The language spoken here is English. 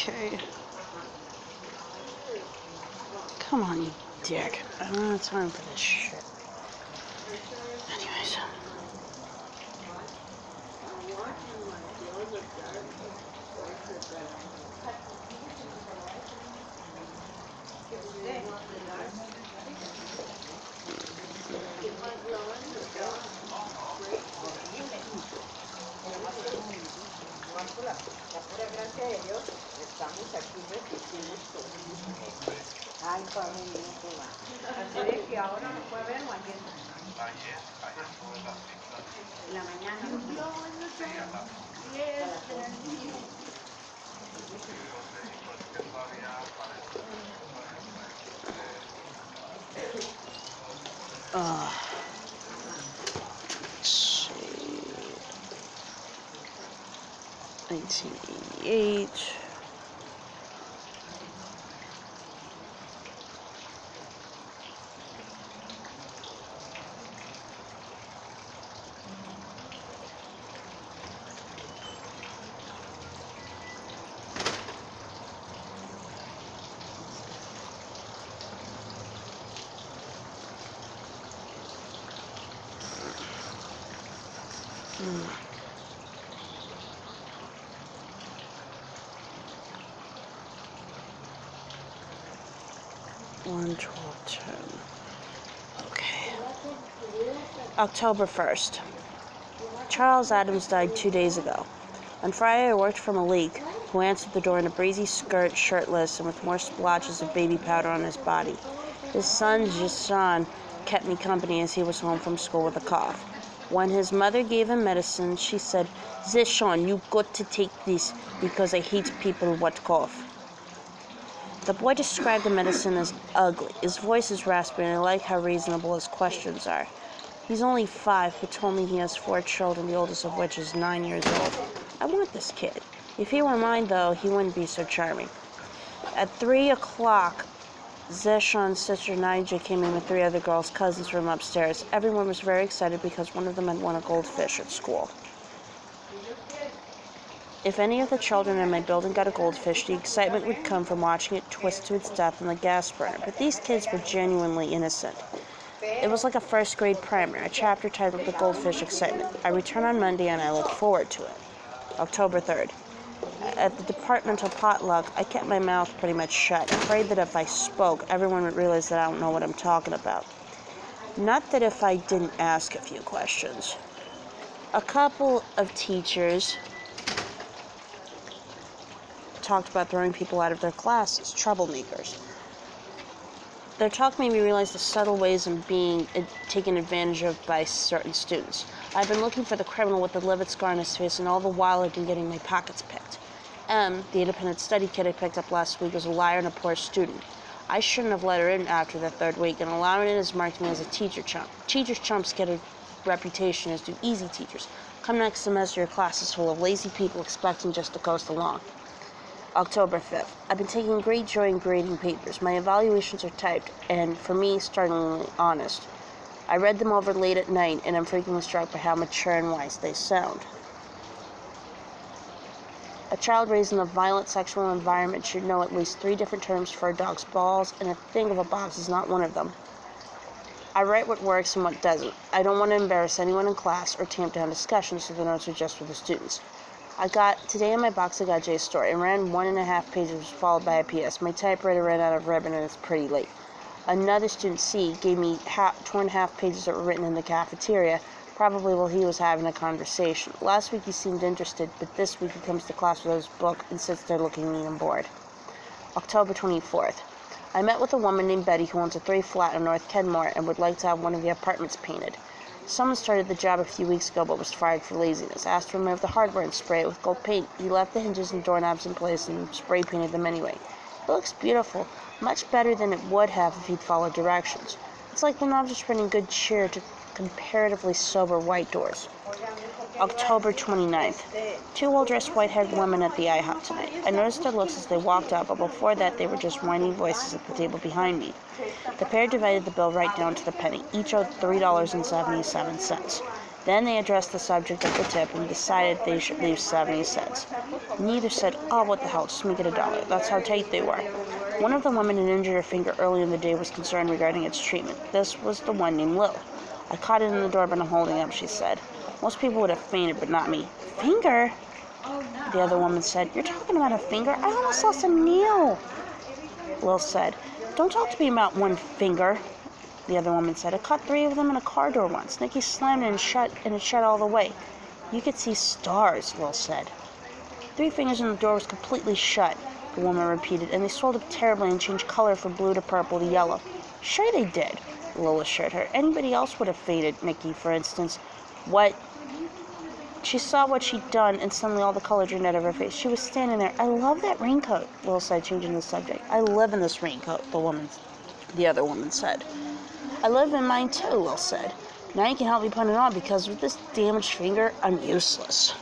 Okay. Come on, you dick. I don't have time for this shit. Anyways. Ay, familia, así de que ahora no puede ver ayer. En la mañana. Let's see. 1988. One, 12, 10. Okay. October 1st. Charles Adams died 2 days ago. On Friday, I worked for Malik, who answered the door in a breezy skirt, shirtless, and with more splotches of baby powder on his body. His son, Jason, kept me company as he was home from school with a cough. When his mother gave him medicine, she said, "Zishon, you got to take this because I hate people what cough." The boy described the medicine as ugly. His voice is raspy, and I like how reasonable his questions are. He's only 5, but told me he has 4 children, the oldest of which is 9 years old. I want this kid. If he were mine, though, he wouldn't be so charming. At 3 o'clock, Zeshon's sister Nija came in with 3 other girls' cousins from upstairs. Everyone was very excited because one of them had won a goldfish at school. If any of the children in my building got a goldfish, the excitement would come from watching it twist to its death in the gas burner. But these kids were genuinely innocent. It was like a first grade primer, a chapter titled The Goldfish Excitement. I return on Monday and I look forward to it. October 3rd. At the departmental potluck, I kept my mouth pretty much shut, afraid that if I spoke, everyone would realize that I don't know what I'm talking about. Not that if I didn't ask a few questions. A couple of teachers talked about throwing people out of their classes, troublemakers. Their talk made me realize the subtle ways of being taken advantage of by certain students. I've been looking for the criminal with the livid scar on his face, and all the while I've been getting my pockets picked. M, the independent study kid I picked up last week, was a liar and a poor student. I shouldn't have let her in after the 3rd week, and allowing it has marked me as a teacher chump. Teacher chumps get a reputation, as do easy teachers. Come next semester, your class is full of lazy people expecting just to coast along. October 5th. I've been taking great joy in grading papers. My evaluations are typed, and for me, startlingly honest. I read them over late at night, and I'm frequently struck by how mature and wise they sound. A child raised in a violent sexual environment should know at least 3 different terms for a dog's balls, and a thing of a box is not one of them. I write what works and what doesn't. I don't want to embarrass anyone in class or tamp down discussions, so the notes are just for the students. Today in my box I got Jay's story. It ran 1.5 pages followed by a PS. My typewriter ran out of ribbon and it's pretty late. Another student, C, gave me 2.5 pages that were written in the cafeteria, probably while he was having a conversation. Last week he seemed interested, but this week he comes to class with his book and sits there looking mean and bored. October 24th. I met with a woman named Betty who owns a 3-flat in North Kenmore and would like to have one of the apartments painted. Someone started the job a few weeks ago but was fired for laziness. Asked to remove the hardware and spray it with gold paint. He left the hinges and doorknobs in place and spray painted them anyway. It looks beautiful, much better than it would have if he'd followed directions. It's like the knobs are spreading good cheer to comparatively sober white doors. October 29th. 2 well-dressed white-haired women at the IHOP tonight. I noticed their looks as they walked out, but before that they were just whining voices at the table behind me. The pair divided the bill right down to the penny. Each owed $3.77. Then they addressed the subject of the tip and decided they should leave 70 cents. Neither said, "Oh, what the hell, just make it $1." That's how tight they were. One of the women who injured her finger early in the day was concerned regarding its treatment. This was the one named Lil. "I caught it in the door, but I'm holding up," she said. "Most people would have fainted, but not me." "Finger?" the other woman said. "You're talking about a finger? I almost lost a nail." Lil said, "Don't talk to me about one finger," the other woman said. "I caught 3 of them in a car door once. Nicky slammed it and it shut all the way. You could see stars," Lil said. 3 fingers in the door was completely shut," the woman repeated, "and they swelled up terribly and changed color from blue to purple to yellow." "Sure they did," Lil assured her. "Anybody else would have faded, Nicky, for instance." "What?" She saw what she'd done, and suddenly all the color drained out of her face. She was standing there. "I love that raincoat," Lil said, changing the subject. "I live in this raincoat," the other woman said. "I live in mine too," Lil said. "Now you can help me put it on, because with this damaged finger, I'm useless."